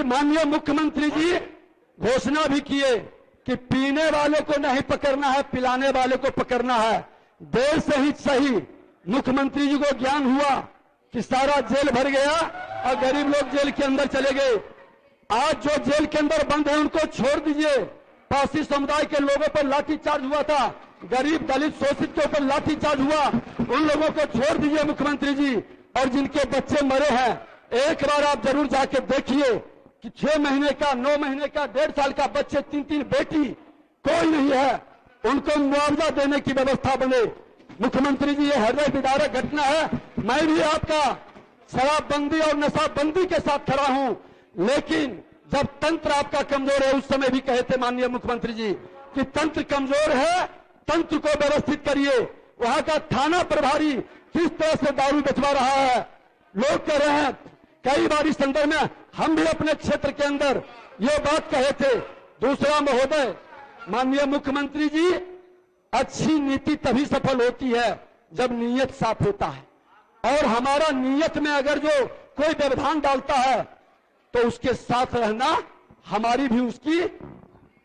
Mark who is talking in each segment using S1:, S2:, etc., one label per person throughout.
S1: माननीय मुख्यमंत्री जी घोषणा भी किए कि पीने वाले को नहीं पकड़ना है, पिलाने वाले को पकड़ना है। देर से ही सही मुख्यमंत्री जी को ज्ञान हुआ कि सारा जेल भर गया और गरीब लोग जेल के अंदर चले गए। आज जो जेल के अंदर बंद है उनको छोड़ दीजिए। पासी समुदाय के लोगों पर लाठीचार्ज हुआ था, गरीब दलित शोषित के ऊपर लाठीचार्ज हुआ, उन लोगों को छोड़ दीजिए मुख्यमंत्री जी। और जिनके बच्चे मरे हैं, एक बार आप जरूर जाके देखिए कि 6 महीने का, 9 महीने का, 1.5 साल का बच्चे, 3-3 बेटी, कोई नहीं है, उनको मुआवजा देने की व्यवस्था बने। मुख्यमंत्री जी, ये हृदय विदारक घटना है। मैं भी आपका शराबबंदी और नशाबंदी के साथ खड़ा हूं, लेकिन जब तंत्र आपका कमजोर है, उस समय भी कहे थे माननीय मुख्यमंत्री जी कि तंत्र कमजोर है, तंत्र को व्यवस्थित करिए। वहां का थाना प्रभारी किस तरह से दारू बेचवा रहा है, लोग कह रहे हैं। कई बार इस संदर्भ में हम भी अपने क्षेत्र के अंदर ये बात कहे थे। दूसरा महोदय, माननीय मुख्यमंत्री जी, अच्छी नीति तभी सफल होती है जब नीयत साफ होता है, और हमारा नीयत में अगर जो कोई व्यवधान डालता है तो उसके साथ रहना, हमारी भी उसकी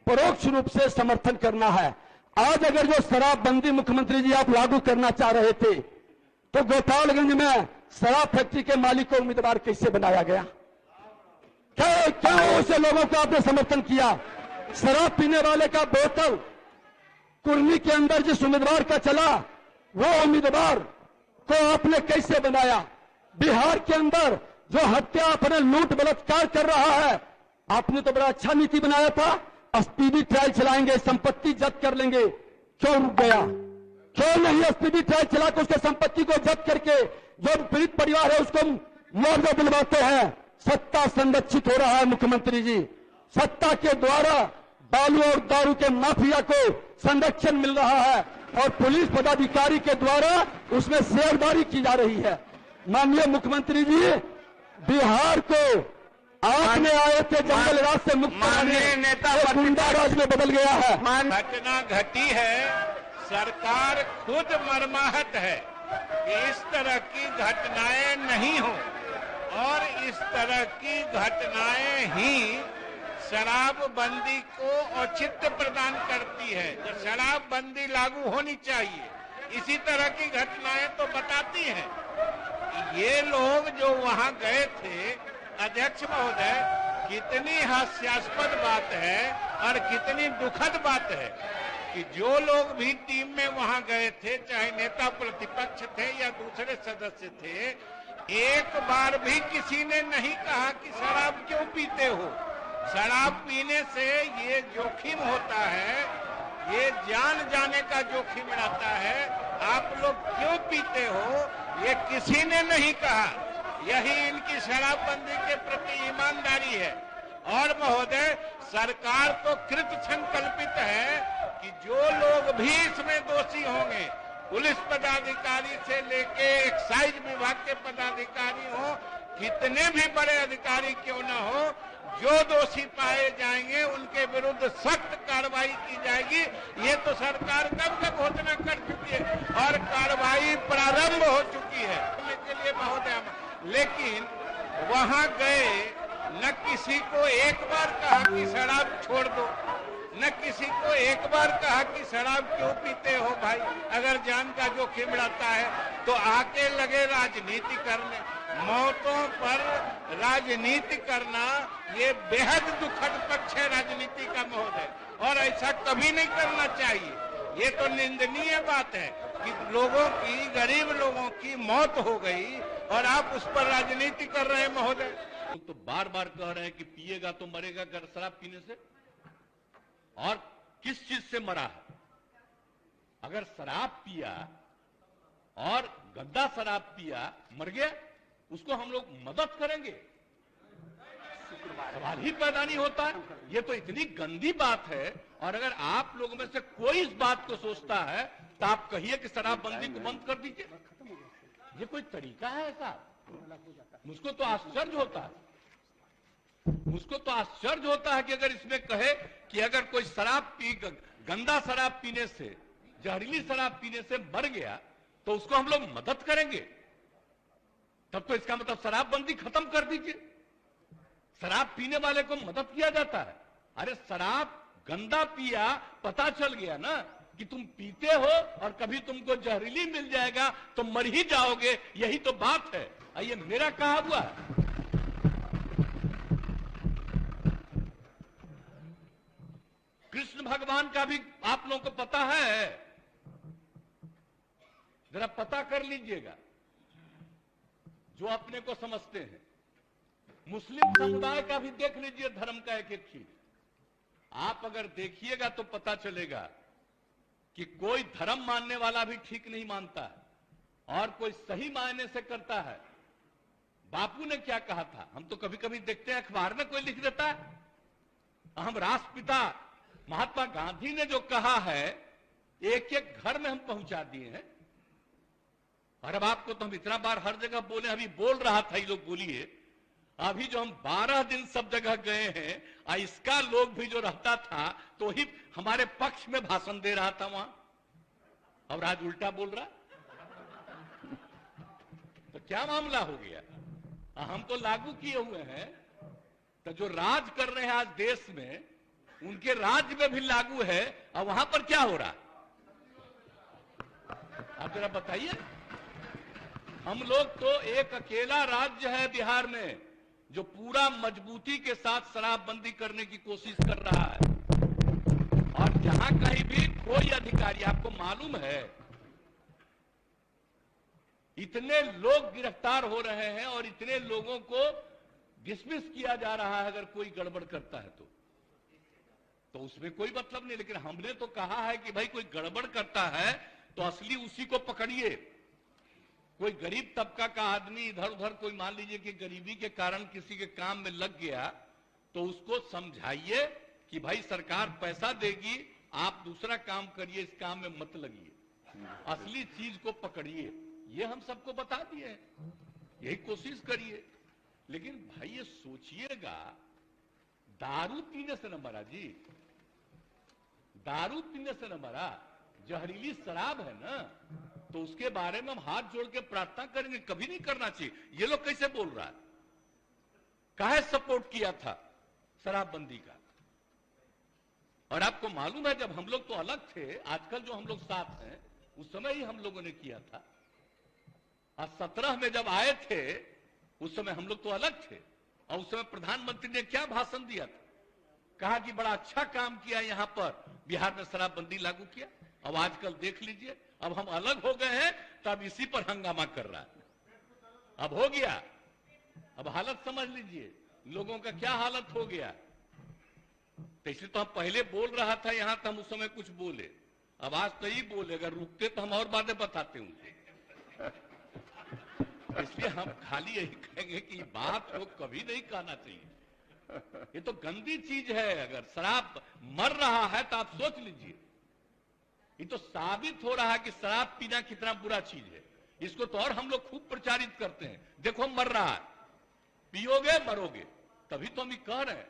S1: परोक्ष रूप से समर्थन करना है। आज अगर जो शराबबंदी मुख्यमंत्री जी आप लागू करना चाह रहे थे, तो गोपालगंज में शराब फैक्ट्री के मालिक को उम्मीदवार कैसे बनाया गया? क्या उसे लोगों को आपने समर्थन किया? शराब पीने वाले का बोतल कुर्मी के अंदर जिस उम्मीदवार का चला, वो उम्मीदवार को आपने कैसे बनाया? बिहार के अंदर जो हत्या, अपने लूट बलात्कार कर रहा है, आपने तो बड़ा अच्छा नीति बनाया था, स्पीडी ट्रायल चलाएंगे, संपत्ति जब्त कर लेंगे। क्यों रुक गया? क्यों नहीं स्पीडी ट्रायल चलाकर उसके संपत्ति को जब्त करके जो पीड़ित परिवार है उसको मुआवजा दिलवाते हैं? सत्ता संरक्षित हो रहा है मुख्यमंत्री जी, सत्ता के द्वारा बालू और दारू के माफिया को संरक्षण मिल रहा है, और पुलिस पदाधिकारी के द्वारा उसमें शेयरदारी की जा रही है। माननीय मुख्यमंत्री जी, बिहार को आपने आए थे जंगल राज से मुक्त कराने, नेता गुंडा राज में बदल गया है।
S2: घटना घटी है, सरकार खुद मर्माहत है कि इस तरह की घटनाएं नहीं हो, और इस तरह की घटनाएं ही शराबबंदी को औचित्य प्रदान करती है। तो शराबबंदी लागू होनी चाहिए। इसी तरह की घटनाएं तो बताती हैं। ये लोग जो वहां गए थे, अध्यक्ष महोदय, कितनी हास्यास्पद बात है और कितनी दुखद बात है कि जो लोग भी टीम में वहां गए थे, चाहे नेता प्रतिपक्ष थे या दूसरे सदस्य थे, एक बार भी किसी ने नहीं कहा कि शराब क्यों पीते हो। शराब पीने से ये जोखिम होता है, ये जान जाने का जोखिम रहता है, आप लोग क्यों पीते हो, ये किसी ने नहीं कहा। यही इनकी शराबबंदी के प्रति ईमानदारी है। और महोदय, सरकार तो कृत संकल्पित है कि जो लोग भी इसमें दोषी होंगे, पुलिस पदाधिकारी से लेके एक्साइज विभाग के पदाधिकारी हो, कितने भी बड़े अधिकारी क्यों न हो, जो दोषी पाए जाएंगे उनके विरुद्ध सख्त कार्रवाई की जाएगी। ये तो सरकार कब घोषणा कर चुकी है और कार्रवाई प्रारंभ हो चुकी है के लिए महोदय। लेकिन वहां गए, न किसी को एक बार कहा कि शराब छोड़ दो, न किसी को एक बार कहा कि शराब क्यों पीते हो भाई, अगर जान का जोखिम रहता है तो आके लगे राजनीति करने। मौतों पर राजनीति करना ये बेहद दुखद पक्ष है राजनीति का महोदय, और ऐसा कभी नहीं करना चाहिए। ये तो निंदनीय बात है कि लोगों की, गरीब लोगों की मौत हो गई और आप उस पर राजनीति कर रहे हैं महोदय।
S3: तो बार बार कह रहे हैं कि पिएगा तो मरेगा शराब पीने से, और किस चीज से मरा है? अगर शराब पिया और गंदा शराब पिया, मर गया, उसको हम लोग मदद करेंगे? सवाल ही पैदा नहीं होता है। ये तो इतनी गंदी बात है। और अगर आप लोगों में से कोई इस बात को सोचता है तो आप कहिए कि शराबबंदी को बंद कर दीजिए। ये कोई तरीका है ऐसा? मुझको तो आश्चर्य होता है, मुझको तो आश्चर्य होता है कि अगर इसमें कहे कि अगर कोई गंदा शराब पीने से, जहरीली शराब पीने से मर गया तो उसको हम लोग मदद करेंगे, तब तो इसका मतलब शराबबंदी खत्म कर दीजिए। शराब पीने वाले को मदद किया जाता है। अरे शराब गंदा पिया, पता चल गया ना कि तुम पीते हो और कभी तुमको जहरीली मिल जाएगा तो मर ही जाओगे, यही तो बात है। ये मेरा कहा हुआ है। कृष्ण भगवान का भी आप लोगों को पता है, जरा पता कर लीजिएगा जो अपने को समझते हैं। मुस्लिम समुदाय का भी देख लीजिए धर्म का एक एक चीज। आप अगर देखिएगा तो पता चलेगा कि कोई धर्म मानने वाला भी ठीक नहीं मानता है और कोई सही मायने से करता है। बापू ने क्या कहा था, हम तो कभी कभी देखते हैं अखबार में कोई लिख देता है। हम राष्ट्रपिता महात्मा गांधी ने जो कहा है एक एक घर में हम पहुंचा दिए हैं। और अब आपको तो हम इतना बार हर जगह बोले, अभी बोल रहा था, ये लोग बोलिए, अभी जो हम 12 दिन सब जगह गए हैं, इसका लोग भी जो रहता था तो ही हमारे पक्ष में भाषण दे रहा था वहां, और आज उल्टा बोल रहा। तो क्या मामला हो गया? हम तो लागू किए हुए हैं, तो जो राज कर रहे हैं आज देश में उनके राज्य में भी लागू है, और वहां पर क्या हो रहा आप जरा बताइए। हम लोग तो एक अकेला राज्य है बिहार में जो पूरा मजबूती के साथ शराबबंदी करने की कोशिश कर रहा है, और जहां कहीं भी कोई अधिकारी, आपको मालूम है इतने लोग गिरफ्तार हो रहे हैं और इतने लोगों को डिसमिस किया जा रहा है अगर कोई गड़बड़ करता है तो उसमें कोई मतलब नहीं। लेकिन हमने तो कहा है कि भाई कोई गड़बड़ करता है तो असली उसी को पकड़िए। कोई गरीब तबका का आदमी इधर उधर, कोई मान लीजिए कि गरीबी के कारण किसी के काम में लग गया, तो उसको समझाइए कि भाई सरकार पैसा देगी, आप दूसरा काम करिए, इस काम में मत लगिए, असली चीज को पकड़िए। ये हम सबको बता दिए, यही कोशिश करिए। लेकिन भाई ये सोचिएगा, दारू पीने से न मरा जी, दारू पीने से न मरा, जहरीली शराब है ना, तो उसके बारे में हम हाथ जोड़ के प्रार्थना करेंगे, कभी नहीं करना चाहिए। ये लोग कैसे बोल रहा है? काहे सपोर्ट किया था शराबबंदी का? और आपको मालूम है जब हम लोग तो अलग थे, आजकल जो हम लोग साथ हैं, उस समय ही हम लोगों ने किया था। और 17 में जब आए थे उस समय हम लोग तो अलग थे, और उस समय प्रधानमंत्री ने क्या भाषण दिया था? कहा कि बड़ा अच्छा काम किया यहां पर, बिहार में शराबबंदी लागू किया। अब आजकल देख लीजिए, अब हम अलग हो गए हैं तब इसी पर हंगामा कर रहा है। अब हो गया, अब हालत समझ लीजिए लोगों का क्या हालत हो गया। तो इसलिए तो हम पहले बोल रहा था यहां, तो हम उस समय कुछ बोले, अब आज तो ही बोले, अगर रुकते तो हम और बातें बताते उनसे। इसलिए हम खाली यही कहेंगे कि बात को कभी नहीं कहना चाहिए। ये तो गंदी चीज है। अगर शराब मर रहा है तो आप सोच लीजिए, ये तो साबित हो रहा है कि शराब पीना कितना बुरा चीज है। इसको तो और हम लोग खूब प्रचारित करते हैं, देखो मर रहा है, पियोगे मरोगे, तभी तो हम ये कह रहे हैं।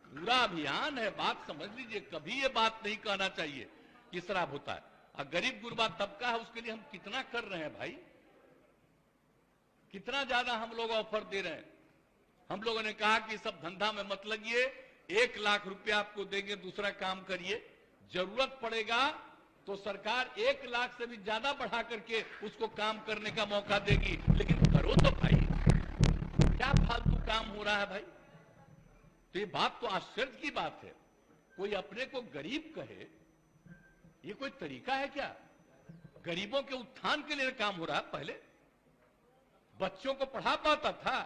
S3: पूरा अभियान है, बात समझ लीजिए। कभी ये बात नहीं कहना चाहिए कि शराब होता है। और गरीब गुरबा तबका है, उसके लिए हम कितना कर रहे हैं भाई, कितना ज्यादा हम लोग ऑफर दे रहे हैं। हम लोगों ने कहा कि सब धंधा में मत लगिए, 1 लाख रुपया आपको देंगे, दूसरा काम करिए, जरूरत पड़ेगा तो सरकार 1 लाख से भी ज्यादा बढ़ा करके उसको काम करने का मौका देगी। लेकिन करो तो भाई, क्या फालतू काम हो रहा है भाई। तो ये बात तो आश्चर्य की बात है, कोई अपने को गरीब कहे, ये कोई तरीका है क्या? गरीबों के उत्थान के लिए काम हो रहा है। पहले बच्चों को पढ़ा पाता था,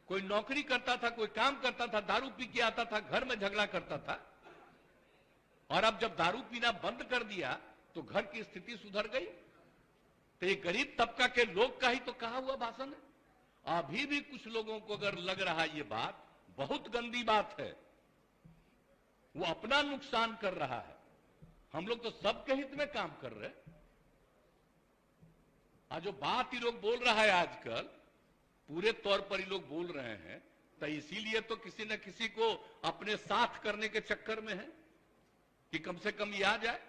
S3: कोई नौकरी करता था, कोई काम करता था, दारू पी के आता था, घर में झगड़ा करता था। और अब जब दारू पीना बंद कर दिया तो घर की स्थिति सुधर गई। तो ये गरीब तबका के लोग का ही तो कहा हुआ भाषण है। अभी भी कुछ लोगों को अगर लग रहा है ये बात बहुत गंदी बात है, वो अपना नुकसान कर रहा है। हम लोग तो सबके हित में काम कर रहे हैं। आज जो बात ये लोग बोल रहा है आजकल, पूरे तौर पर ये लोग बोल रहे हैं, तो इसीलिए तो किसी न किसी को अपने साथ करने के चक्कर में है कि कम से कम ये आ जाए।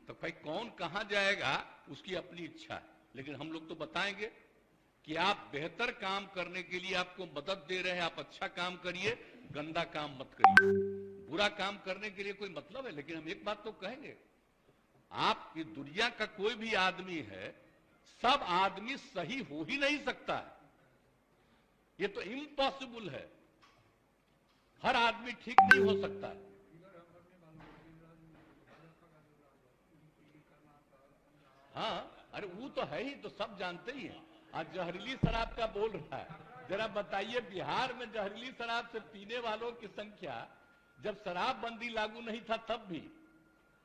S3: तो भाई कौन कहां जाएगा उसकी अपनी इच्छा है, लेकिन हम लोग तो बताएंगे कि आप बेहतर काम करने के लिए आपको मदद दे रहे हैं, आप अच्छा काम करिए, गंदा काम मत करिए। बुरा काम करने के लिए कोई मतलब है? लेकिन हम एक बात तो कहेंगे, आप की दुनिया का कोई भी आदमी है, सब आदमी सही हो ही नहीं सकता है, ये तो इम्पॉसिबल है। हर आदमी ठीक नहीं हो सकता है। हाँ, अरे वो तो है ही, तो सब जानते ही हैं। आज जहरीली शराब का बोल रहा है, जरा बताइए, बिहार में जहरीली शराब से पीने वालों की संख्या जब शराबबंदी लागू नहीं था तब भी,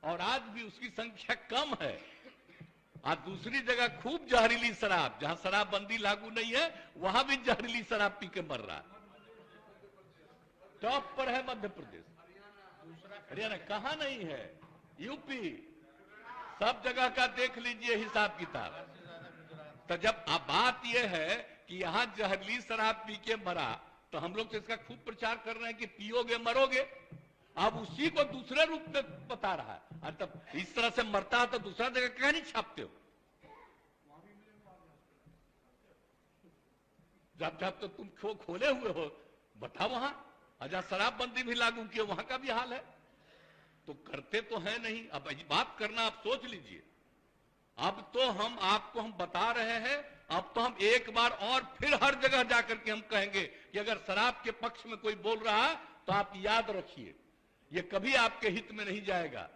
S3: और आज भी उसकी संख्या कम है। आज दूसरी जगह खूब जहरीली शराब, जहां शराबबंदी लागू नहीं है वहां भी जहरीली शराब पी के मर रहा है। टॉप पर है मध्य प्रदेश, हरियाणा कहां नहीं है, यूपी, सब जगह का देख लीजिए हिसाब किताब। तो जब अब बात यह है कि यहां जहरीली शराब पी के मरा, तो हम लोग तो इसका खूब प्रचार कर रहे हैं कि पियोगे मरोगे। अब उसी को दूसरे रूप में बता रहा है। और तब इस तरह से मरता है तो दूसरा जगह क्या नहीं छापते हो? जब जब तो तुम खोले हुए हो, बताओ वहां जहां शराबबंदी भी लागू किया वहां का भी हाल है। तो करते तो है नहीं। अब बात करना आप सोच लीजिए। अब तो हम आपको हम बता रहे हैं, अब तो हम एक बार और फिर हर जगह जाकर के हम कहेंगे कि अगर शराब के पक्ष में कोई बोल रहा है तो आप याद रखिए, ये कभी आपके हित में नहीं जाएगा,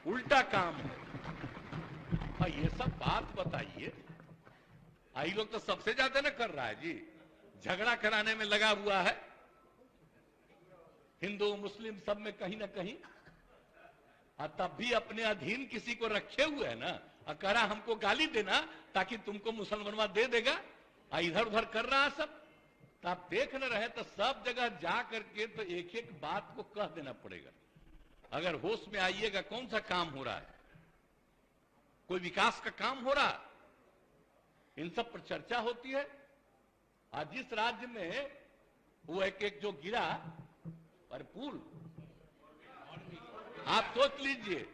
S3: उल्टा काम है। और ये सब बात बताइए, आई लोग तो सबसे ज्यादा ना कर रहा है जी, झगड़ा कराने में लगा हुआ है, हिंदू मुस्लिम सब में कहीं ना कहीं। और तब भी अपने अधीन किसी को रखे हुए है ना, और कह रहा हमको गाली देना ताकि तुमको मुसलमानवा दे देगा, और इधर उधर कर रहा है सब। तो आप देख न रहे तो सब जगह जा करके तो एक एक बात को कह देना पड़ेगा। अगर होश में आइएगा, कौन सा काम हो रहा है? कोई विकास का काम हो रहा है? इन सब पर चर्चा होती है। आज जिस राज्य में वो एक जो गिरा और पुल, आप सोच लीजिए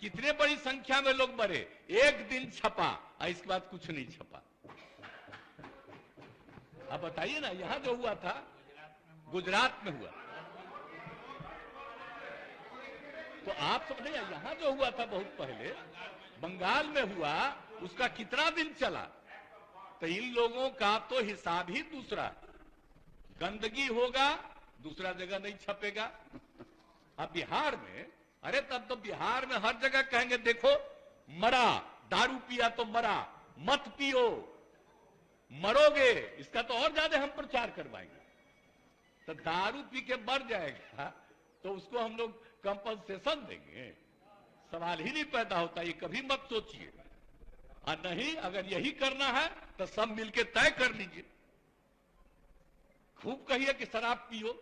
S3: कितने बड़ी संख्या में लोग मरे, एक दिन छपा और इसके बाद कुछ नहीं छपा। आप बताइए ना, यहां जो हुआ था गुजरात में हुआ, तो आप समझे, यहां जो हुआ था बहुत पहले बंगाल में हुआ, उसका कितना दिन चला? तो इन लोगों का तो हिसाब ही दूसरा। गंदगी होगा, दूसरा जगह नहीं छपेगा। अब बिहार में, अरे तब तो बिहार में हर जगह कहेंगे देखो मरा, दारू पिया तो मरा, मत पियो मरोगे। इसका तो और ज्यादा हम प्रचार करवाएंगे। तो दारू पी के मर जाएगा तो उसको हम लोग कंपनसेशन देंगे? सवाल ही नहीं पैदा होता। ये कभी मत सोचिए। और नहीं, अगर यही करना है तो सब मिलके तय कर लीजिए, खूब कहिए कि शराब पियो।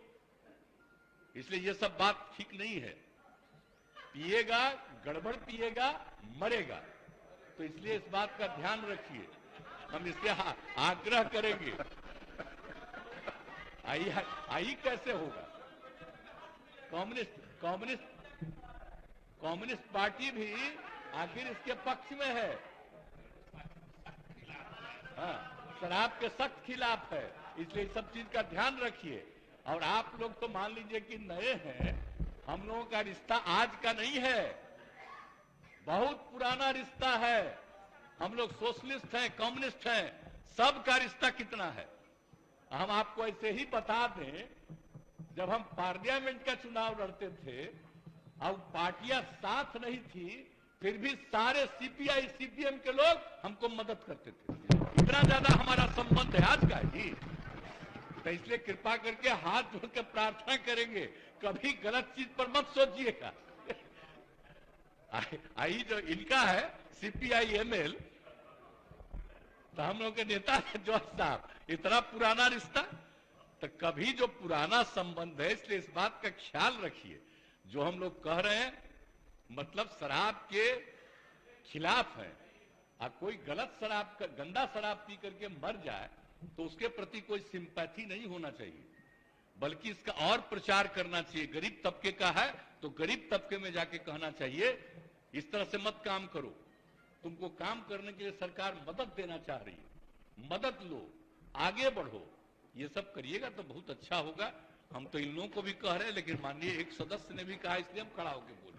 S3: इसलिए ये सब बात ठीक नहीं है। पिएगा, गड़बड़ पिएगा, मरेगा। तो इसलिए इस बात का ध्यान रखिए। हम इससे आग्रह करेंगे। आई कैसे होगा? कम्युनिस्ट पार्टी भी आखिर इसके पक्ष में है। हाँ, शराब के सख्त खिलाफ है। इसलिए इस सब चीज का ध्यान रखिए। और आप लोग तो मान लीजिए कि नए हैं, हम लोगों का रिश्ता आज का नहीं है, बहुत पुराना रिश्ता है। हम लोग सोशलिस्ट हैं, कम्युनिस्ट हैं, सबका रिश्ता कितना है। हम आपको ऐसे ही बता दें, जब हम पार्लियामेंट का चुनाव लड़ते थे, अब पार्टियां साथ नहीं थी, फिर भी सारे सीपीआई सीपीएम के लोग हमको मदद करते थे। इतना ज्यादा हमारा संबंध है आज का जी। तो इसलिए कृपा करके हाथ जोड़ के प्रार्थना करेंगे, कभी गलत चीज पर मत सोचिएगा। आई जो इनका है सीपीआई एमएल, तो हम लोग के नेता है जॉर्ज साहब, इतना पुराना रिश्ता। तो कभी जो पुराना संबंध है, इसलिए इस बात का ख्याल रखिए। जो हम लोग कह रहे हैं मतलब शराब के खिलाफ है। और कोई गलत शराब, गंदा शराब पी करके मर जाए तो उसके प्रति कोई सिंपैथी नहीं होना चाहिए, बल्कि इसका और प्रचार करना चाहिए। गरीब तबके का है तो गरीब तबके में जाके कहना चाहिए इस तरह से मत काम करो, तुमको काम करने के लिए सरकार मदद देना चाह रही है, मदद लो, आगे बढ़ो, ये सब करिएगा तो बहुत अच्छा होगा। हम तो इन लोगों को भी कह रहे हैं, लेकिन माननीय एक सदस्य ने भी कहा, इसलिए हम खड़ा होकर बोले।